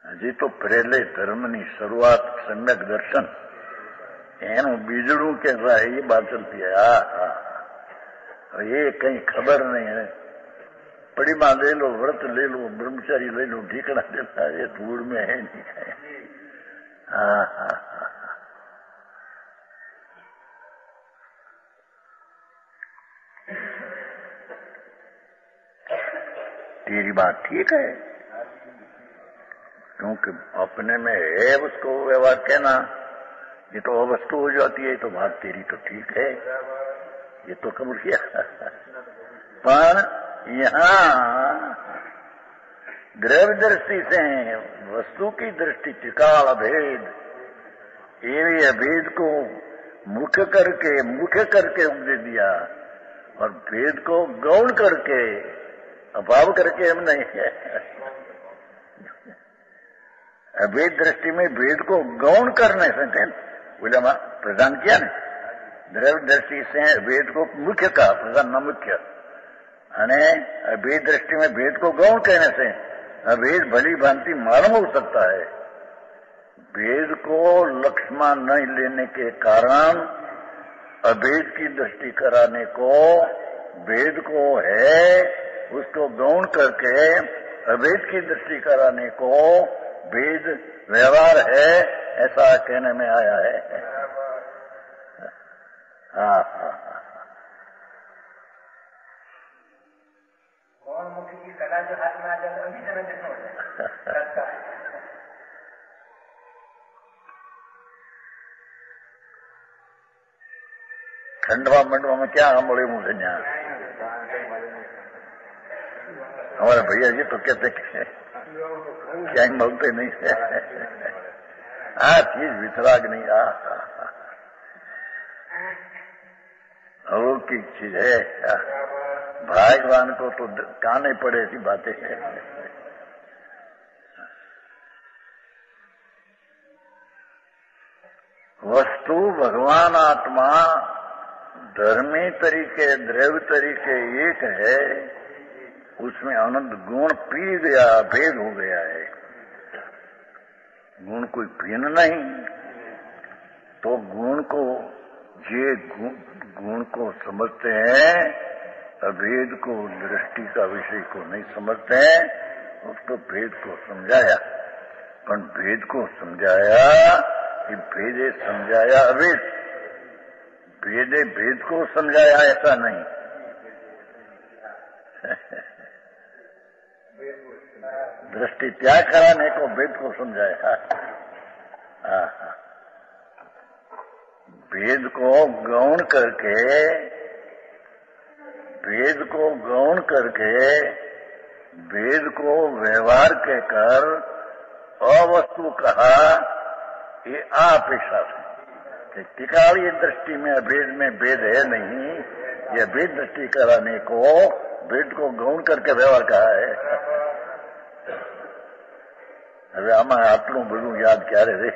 S2: હજી તો પહેલે ધર્મની શરૂઆત સમ્યક દર્શન એનું બીજડું કે એ બાત ચલતી है। ये कहीं खबर नहीं है। पड़ीमा ले लो, व्रत ले लो, ब्रह्मचारी ले लो, ढीकड़ा देता है, धूड़ में है नहीं है। तेरी बात ठीक है, क्योंकि अपने में है उसको व्यवहार कहना, ये तो अवस्तु हो जाती है। तो बात तेरी तो ठीक है, ये तो कबूल किया। पर यहाँ द्रव्य दृष्टि से वस्तु की दृष्टि त्रिकाल अभेद, ये अभेद को मुख्य करके उपदेश दिया, और भेद को गौण करके अभाव करके हम नहीं है। अभेद दृष्टि में भेद को गौण करने से बोला प्रदान किया ना, द्रव्य दृष्टि से भेद को मुख्य का प्रधान न मुख्य, अभेद दृष्टि में भेद को गौण कहने से अभेद भली भांति मालूम हो सकता है। भेद को लक्ष्य नहीं लेने के कारण अभेद की दृष्टि कराने को, भेद को है उसको गौण करके अभेद की दृष्टि कराने को भेद व्यवहार है ऐसा कहने में आया है।
S1: गौणमुखी की कला जो हाथ में आ जाए अभी जरा देखो
S2: खंडवा मंडवा में क्या हम बोले मुझे यहाँ हमारे भैया जी तो कहते क्या बोलते नहीं चीज वितराग नहीं अलौकिक चीज है। भाग्यवान को तो काने पड़े ऐसी बातें हैं। वस्तु भगवान आत्मा धर्मी तरीके द्रव्य तरीके एक है, उसमें अनंत गुण पी गया, भेद हो गया है। गुण कोई भिन्न नहीं, तो गुण को जे गुण को समझते हैं, अभेद को दृष्टि का विषय को नहीं समझते हैं, उसको भेद को समझाया। पर भेद को समझाया कि भेदे समझाया अभेद, भेदे भेद को समझाया ऐसा नहीं। दृष्टि त्याग कराने को भेद को समझाया। भेद को गौण करके, भेद को गौण करके, भेद को व्यवहार कहकर अवस्तु कहा, ये अपेक्षा से टिकाड़ी दृष्टि में अभेद में भेद है नहीं, यह भेद दृष्टि कराने को भेद को गौण करके व्यवहार कहा है। હવે આમાં આટલું બધું યાદ ક્યારે રે?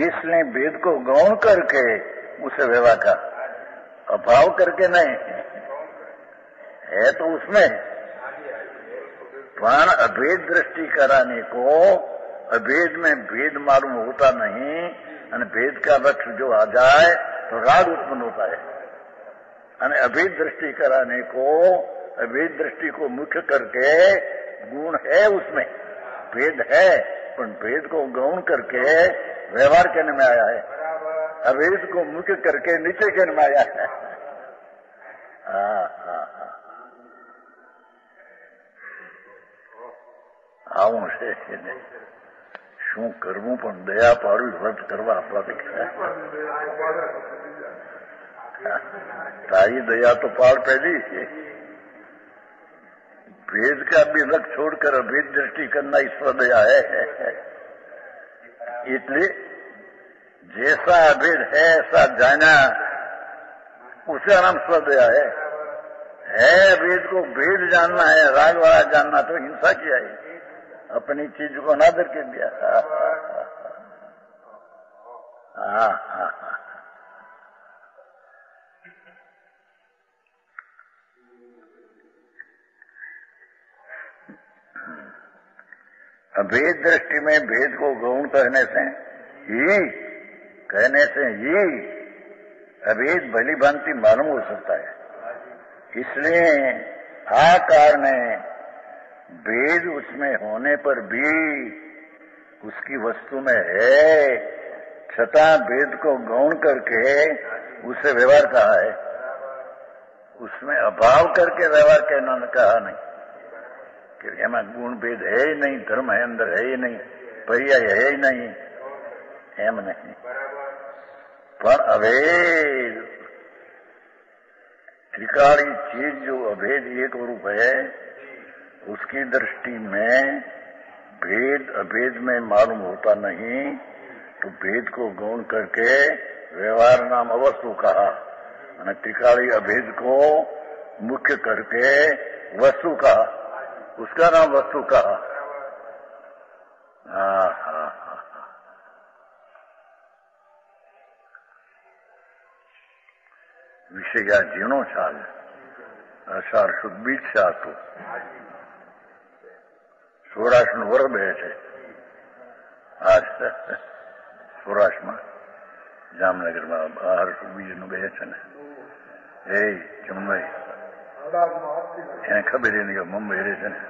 S2: इसलिए भेद को गौण करके उसे व्यवहार का अभाव करके नहीं है, तो उसमें प्राण अभेद दृष्टि कराने को अभेद में भेद मालूम होता नहीं, और भेद का लक्ष्य जो आ जाए तो राग उत्पन्न होता है। और अभेद दृष्टि कराने को, अभेद दृष्टि को मुख्य करके गुण है उसमें, भेद है, पर भेद को गौण करके व्यवहार करने में आया है। अभेद को मुख्य करके नीचे गिनवाया है। આવું છે એને શું કરવું, પણ દયા પાડવી વ્રત કરવા આપવાથી तारी दया तो पार पहली है। भेद का भी लक छोड़कर अभेद दृष्टि करना ईश्वर दया है। इसलिए जैसा अभेद है ऐसा जाना, उसका नाम स्वदया है। भेद को भेद जानना है, राग वाला जानना तो हिंसा किया है, अपनी चीज को अनादर कर दिया। अभेद दृष्टि में भेद को गौण कहने से ही अभेद भली भांति मालूम हो सकता है। इसलिए आकार ने भेद उसमें होने पर भी उसकी वस्तु में है, छठा भेद को गौण करके उसे व्यवहार कहा है। उसमें अभाव करके व्यवहार कहना कहा नहीं कि એમાં ગુણ ભેદ है ही नहीं, धर्म है अंदर है ही नहीं, पर्याय है ही नहीं, એમ नहीं। पर अभेद त्रिकाली चीज जो अभेद एक रूप है, उसकी दृष्टि में भेद अभेद में मालूम होता नहीं, तो भेद को गौण करके व्यवहार नाम अवस्तु कहा, और त्रिकाली अभेद को मुख्य करके वस्तु कहा, उसका नाम वस्तु कहा। विषया जीणो चाल असार शुद्ध बीज से आतो सौराष्ट्र નું વર્ગ બે છે આજ સૌરાષ્ટ્રમાં જામનગરમાં બહાર બીજ નું બે છે ને એ ચમભાઈ એને ખબર નહીં કે મુંબઈ રહે છે ને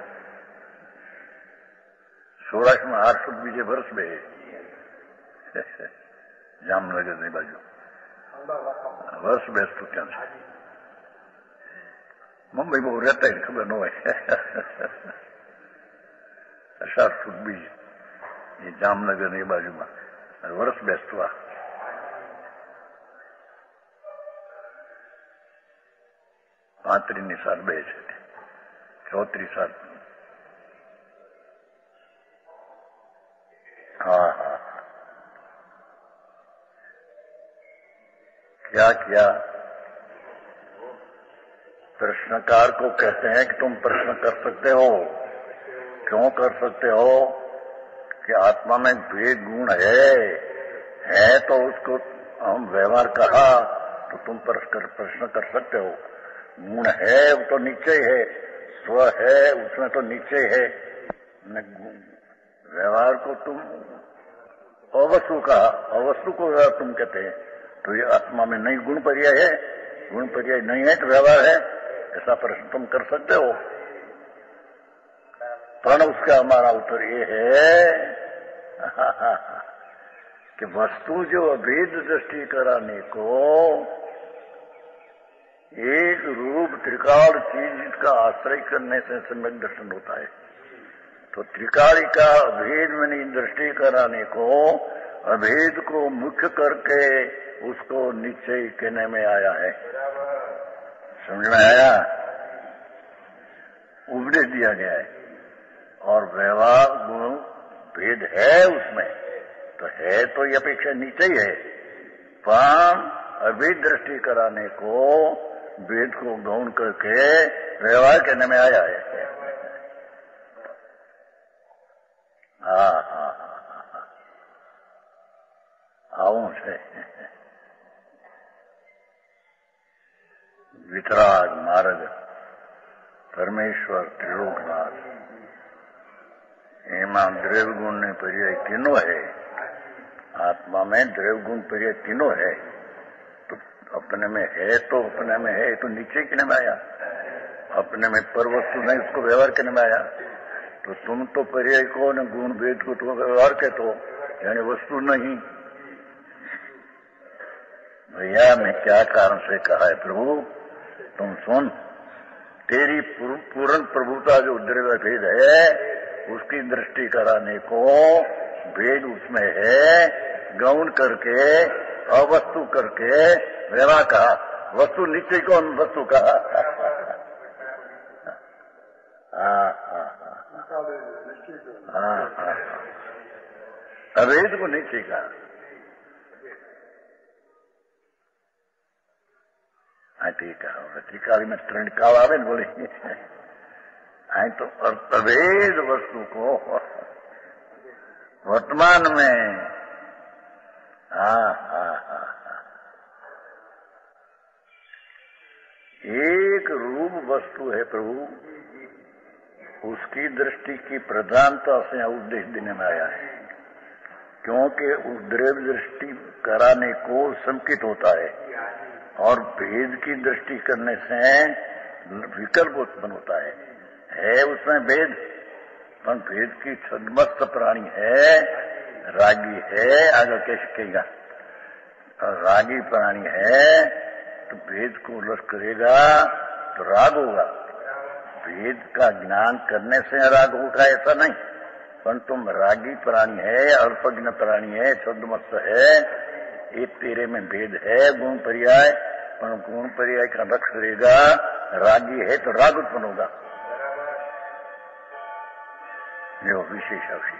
S2: સૌરાષ્ટ્રમાં 8 બીજે વર્ષ બે જામનગરની બાજુ વર્ષ બેસતું ક્યાં છે મુંબઈ બહુ રહેતા ખબર ન હોય 8 બીજ એ જામનગરની બાજુમાં વર્ષ બેસતું આ 35 साल બે છે 34 साल। क्या किया? प्रश्नकार को कहते हैं कि तुम प्रश्न कर सकते हो। क्यों कर सकते हो? कि आत्मा में भेद गुण है तो उसको हम व्यवहार कहा तो तुम प्रश्न कर सकते हो। गुण है वो तो नीचे है, स्व है उसमें तो नीचे है, व्यवहार को तुम अवस्तु कहा, अवस्तु को तुम कहते हैं, तो ये आत्मा में नहीं गुण पर्याय है, गुण पर्याय नहीं है तो व्यवहार है, ऐसा प्रश्न तुम कर सकते हो। पर उसका हमारा उत्तर ये है कि वस्तु जो अभेद दृष्टि कराने को एक रूप त्रिकाल चीज का आश्रय करने से सम्यक दर्शन होता है, तो त्रिकाली का अभेद में दृष्टि कराने को अभेद को मुख्य करके उसको नीचे कहने में आया है। समझ में आया? उपदेश दिया गया है और व्यवहार गुण भेद है उसमें, तो है तो ये अपेक्षा नीचे ही है, पर अभेद दृष्टि कराने को भेद को गौण करके व्यवहार कहने में आया है। આવું છે વિતરાગ માર્ગ પરમેશ્વર ત્રિલોકનાથ એમાં દ્રવ્ય गुण ने पर्याय तीनों है, आत्मा में द्रव्य गुण पर्याय तीनों है, तो अपने में है तो अपने में है तो नीचे कहने में आया, अपने में पर वस्तु नहीं उसको व्यवहार कहने में आया, तो तुम तो पर्याय को न गुण भेद को तो व्यवहार कहते हो, यानी वस्तु नहीं। भैया मैं क्या कारण से कहा है प्रभु, तुम सुन। तेरी पूर्ण प्रभुता जो द्रव्य भेद है उसकी दृष्टि कराने को भेद उसमें है, गौण करके अवस्तु करके व्यवहार कहा, वस्तु नीचे को वस्तु कहा। अवेद को नीचे कहा। टीका में त्रिकाल आवे न बोले आई तो अवेद वस्तु को वर्तमान में एक रूप वस्तु है प्रभु, उसकी दृष्टि की प्रधानता से उद्देश्य देने में आया है, क्योंकि उस द्रव्य दृष्टि कराने को संकित होता है और भेद की दृष्टि करने से विकल्प उत्पन्न होता है उसमें भेद, पर भेद की छद्मस्त प्राणी है, रागी है, आगे कैसे कहेगा, रागी प्राणी है तो भेद को उल्लस करेगा तो राग होगा। भेद का ज्ञान करने से राग होगा ऐसा नहीं, पर तुम रागी प्राणी है, अल्पज्ञ प्राणी है, छद्मस्त है, ये तेरे में भेद है गुण पर्याय, पर गुण पर्याय का रक्ष करेगा, रागी है तो राग उत्पन्न होगा। जो विशेष अवश्य